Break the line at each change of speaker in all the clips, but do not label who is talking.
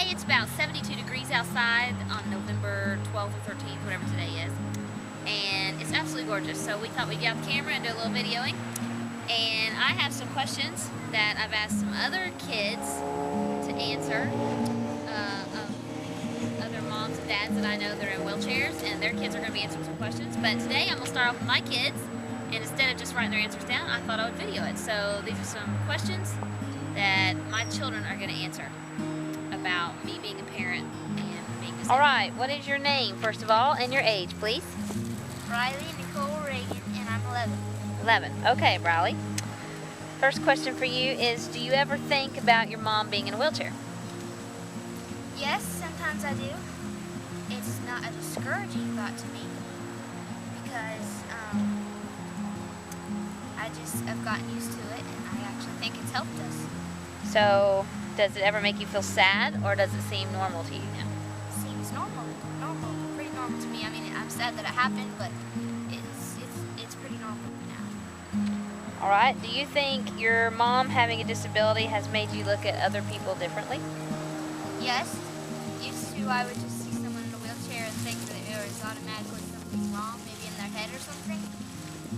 today it's about 72 degrees outside on November 12th or 13th, whatever today is. And it's absolutely gorgeous. So we thought we'd get out the camera and do a little videoing. And I have some questions that I've asked some other kids to answer, of other moms and dads that I know that are in wheelchairs, and their kids are going to be answering some questions. But today I'm going to start off with my kids, and instead of just writing their answers down, I thought I would video it. So these are some questions that my children are going to answer about me being a parent and being disabled. Alright, what is your name, first of all, and your age, please?
Riley Nicole Reagan, and I'm 11.
11. Okay, Riley. First question for you is, do you ever think about your mom being in a wheelchair?
Yes, sometimes I do. It's not a discouraging thought to me because I've gotten used to it, and I actually think it's helped us.
So, does it ever make you feel sad, or does it seem normal to you now?
It seems normal, pretty normal to me. I mean, I'm sad that it happened, but it's pretty normal now.
All right. Do you think your mom having a disability has made you look at other people differently?
Yes. Used to, I would just see someone in a wheelchair and think that there was automatically something wrong, maybe in their head or something.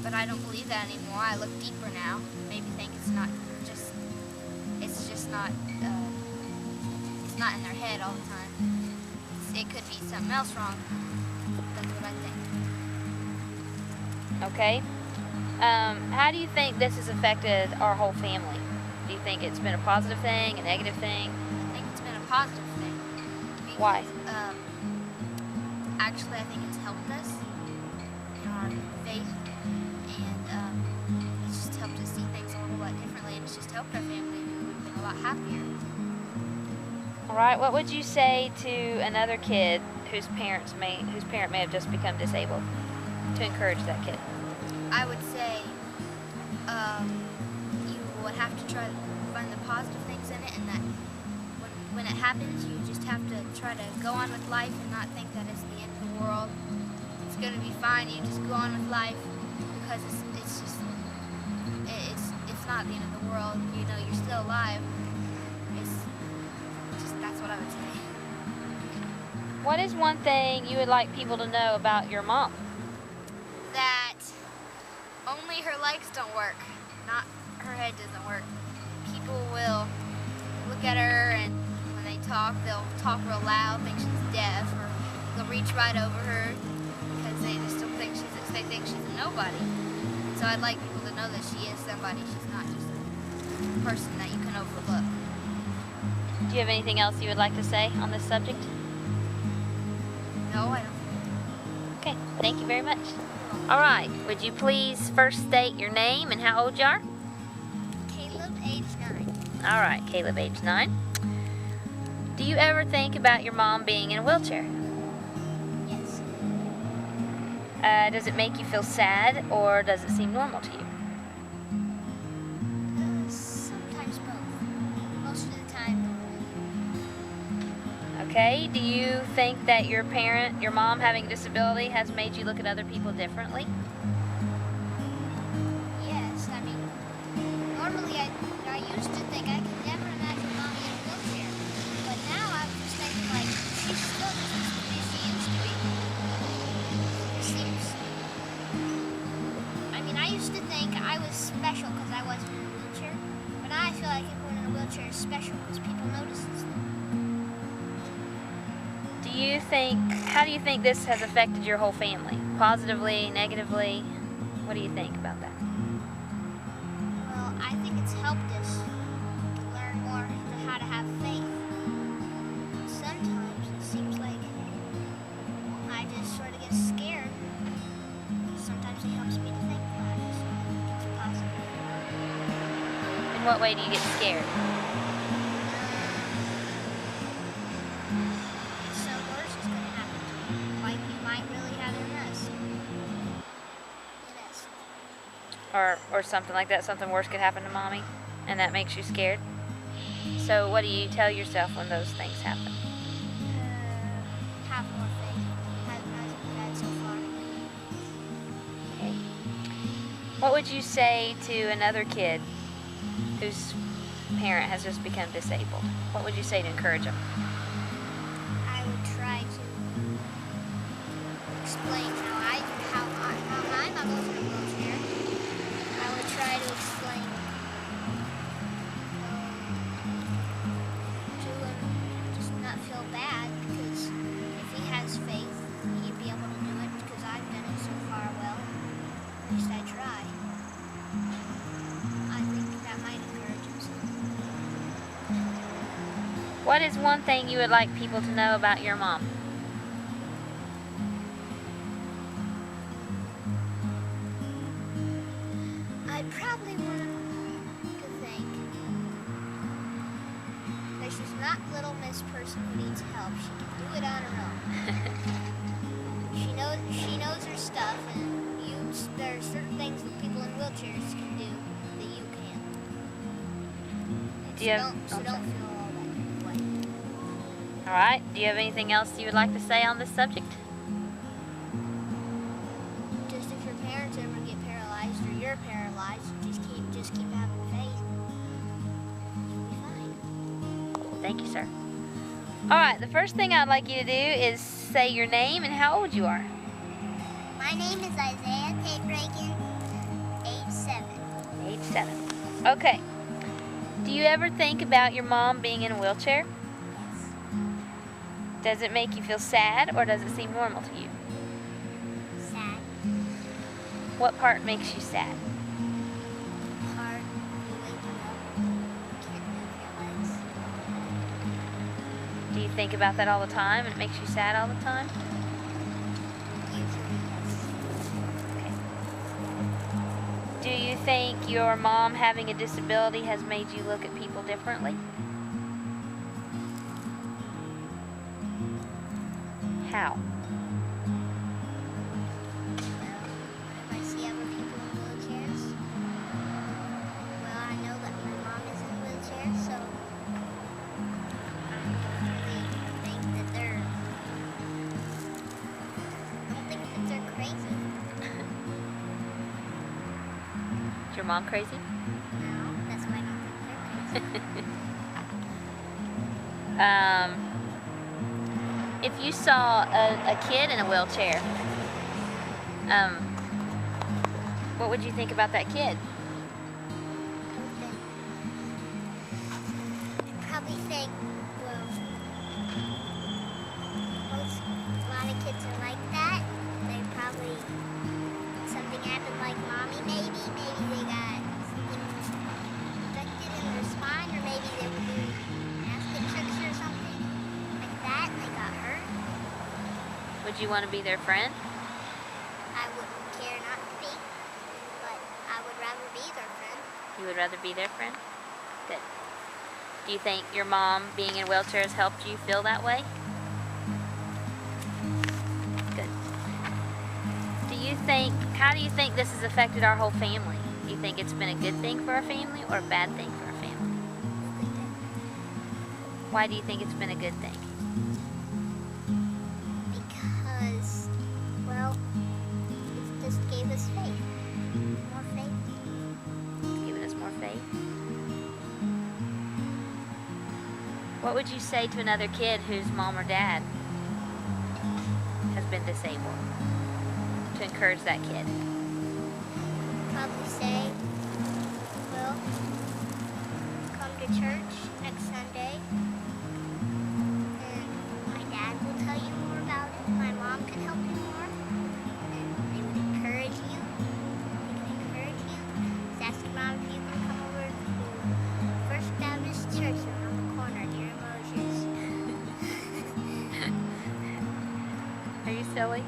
But I don't believe that anymore. I look deeper now. Maybe think it's not in their head all the time. It could be something else wrong. That's what I think.
Okay. How do you think this has affected our whole family? Do you think it's been a positive thing, a negative thing?
I think it's been a positive thing.
Why?
Actually, I think it's helped us in our faith, and it's just helped us see things a whole lot differently, and it's just helped our family. We've been a lot happier.
All right. What would you say to another kid whose parent may have just become disabled, to encourage that kid?
I would say you would have to try to find the positive things in it, and that when it happens, you just have to try to go on with life and not think that it's the end of the world. It's going to be fine. You just go on with life because it's not the end of the world. You know, you're still alive. That's what I would say.
What is one thing you would like people to know about your mom?
That only her legs don't work, not her head doesn't work. People will look at her, and when they talk, they'll talk real loud, think she's deaf, or they'll reach right over her because they just don't think they think she's a nobody. So I'd like people to know that she is somebody. She's not just a person that you can overlook.
Do you have anything else you would like to say on this subject?
No, I don't.
Okay, thank you very much. All right, would you please first state your name and how old you are?
Caleb, age 9.
All right, Caleb, age 9. Do you ever think about your mom being in a wheelchair?
Yes.
Does it make you feel sad, or does it seem normal to you?
Sometimes both. Most of the time.
Okay, do you think that your mom having a disability has made you look at other people differently?
Yes, I mean, normally I used to think I could never imagine Mommy in a wheelchair, but now I'm just thinking like, she's still just as good as she used to be. It seems, I mean, I used to think I was special because I wasn't in a wheelchair, but now I feel like everyone in a wheelchair is special because people notice them.
How do you think this has affected your whole family? Positively, negatively? What do you think about that?
Well, I think it's helped us to learn more how to have faith. Sometimes it seems like I just sort of get scared. Sometimes it helps me to think about it, so I think it's positive.
In what way do you get scared? Or something like that, something worse could happen to Mommy, and that makes you scared? So what do you tell yourself when those things happen?
Have more faith. Hasn't bad so far.
Okay. What would you say to another kid whose parent has just become disabled? What would you say to encourage them?
would try to explain how my mom was in a wheelchair. I would try to explain to him just not feel bad, because if he has faith, he'd be able to do it, because I've done it so far well. At least I try. I think that might encourage him some.
What is one thing you would like people to know about your mom?
I probably want to think that she's not little Miss Person who needs help. She can do it on her own. She knows her stuff, and there are certain things that people in wheelchairs can do that you can't. So don't feel all that way.
All right. Do you have anything else you would like to say on this subject?
Just if your parents ever get paralyzed or you're paralyzed, just keep having faith. You'll be fine.
Thank you, sir. All right. The first thing I'd like you to do is say your name and how old you are.
My name is Isaiah Tate Reagan, age 7.
Age 7. Okay. Do you ever think about your mom being in a wheelchair?
Yes.
Does it make you feel sad or does it seem normal to you?
Sad.
What part makes you sad?
Hard. You wake up. You can't move your legs.
Do you think about that all the time and it makes you sad all the time?
Usually, yes.
Okay. Do you think your mom having a disability has made you look at people differently? How?
If I see other people in wheelchairs, well, I know that my mom is in a wheelchair, so I don't really think that they're crazy.
Is your mom crazy?
No, that's why I don't think they're crazy.
If you saw a kid in a wheelchair, what would you think about that kid?
I'd probably think, well, a lot of kids are like that. They probably, something happened like mommy maybe they got something infected in their spine, or maybe they were doing gymnastic tricks or something like that and they got hurt.
Would you want to be their friend?
I wouldn't care not to be, but I would rather be their friend.
You would rather be their friend? Good. Do you think your mom being in a wheelchair has helped you feel that way? Good. How do you think this has affected our whole family? Do you think it's been a good thing for our family or a bad thing for our family? Why do you think it's been a good thing?
Because, well, it just gave us faith. More faith.
It's given us more faith. What would you say to another kid whose mom or dad has been disabled to encourage that kid?
Probably say, well, come to church next Sunday, and my dad will tell you more about it. My mom can help you more, and they would encourage you. They can encourage you. Just ask your mom if you can come over to First Baptist Church around the corner near Moses.
Are you silly?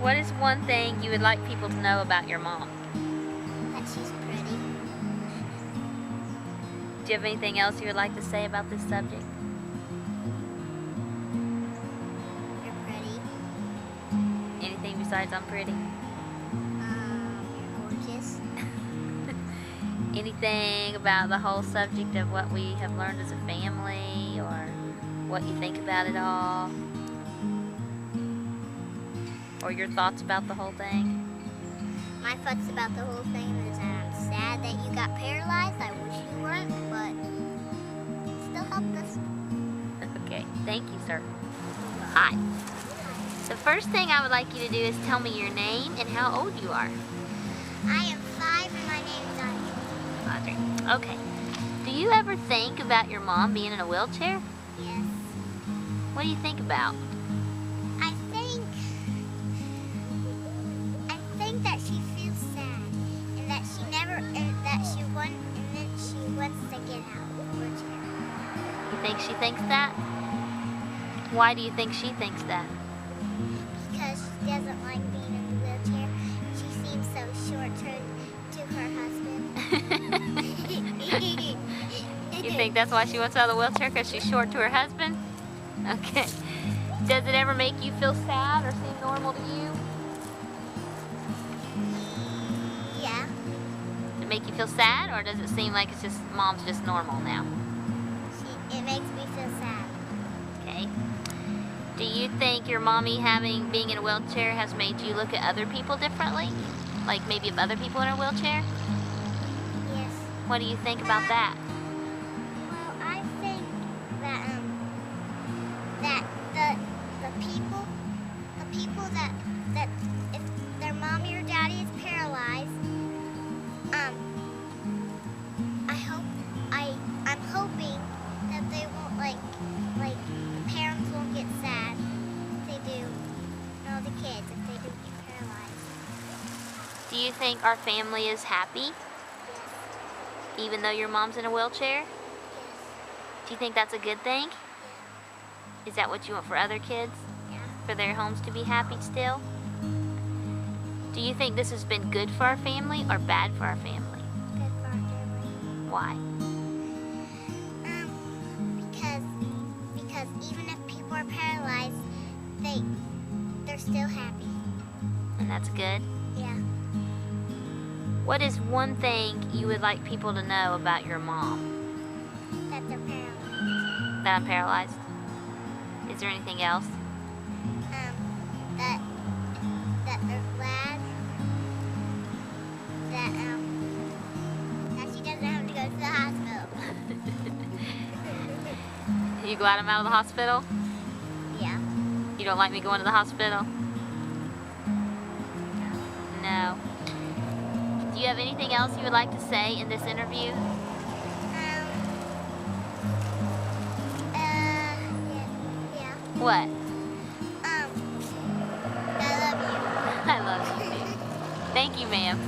What is one thing you would like people to know about your mom?
That she's pretty.
Do you have anything else you would like to say about this subject?
You're pretty.
Anything besides I'm pretty?
You're gorgeous.
Anything about the whole subject of what we have learned as a family or what you think about it all? Or your thoughts about the whole thing?
My thoughts about the whole thing is that I'm sad that you got paralyzed. I wish you weren't, but it still help us.
Okay, thank you, sir. Hi. The first thing I would like you to do is tell me your name and how old you are.
I am 5 and my name is Audrey.
Audrey. Okay. Do you ever think about your mom being in a wheelchair?
Yes.
What do you think about?
I think that she feels sad and that she wants to get out of the wheelchair.
You think she thinks that? Why do you think she thinks that?
Because she doesn't like being in the wheelchair. She seems so short to her husband.
You think that's why she wants out of the wheelchair, because she's short to her husband? Okay. Does it ever make you feel sad or seem normal to you?
Yeah.
Does it make you feel sad, or does it seem like it's just mom's just normal now?
It makes me feel sad.
Okay. Do you think your mommy being in a wheelchair has made you look at other people differently? Like maybe if other people in a wheelchair?
Yes.
What do you think about that?
Well, I think that the people that if their mommy or daddy is paralyzed, I'm hoping that they won't like the parents won't get sad if they do, no, the kids if they do get paralyzed.
Do you think our family is happy,
Yes.
even though your mom's in a wheelchair?
Yes.
Do you think that's a good thing? Is that what you want for other kids?
Yeah.
For their homes to be happy still? Do you think this has been good for our family or bad for our family?
Good for our family.
Why?
Because even if people are paralyzed, they're still happy.
And that's good?
Yeah.
What is one thing you would like people to know about your mom?
That they're paralyzed.
That I'm paralyzed? Is there anything else?
That they're glad that she doesn't have to go to the hospital.
You glad I'm out of the hospital?
Yeah.
You don't like me going to the hospital? No. Do you have anything else you would like to say in this interview?
Yeah.
What?
I love you.
I love you, too. Thank you, ma'am.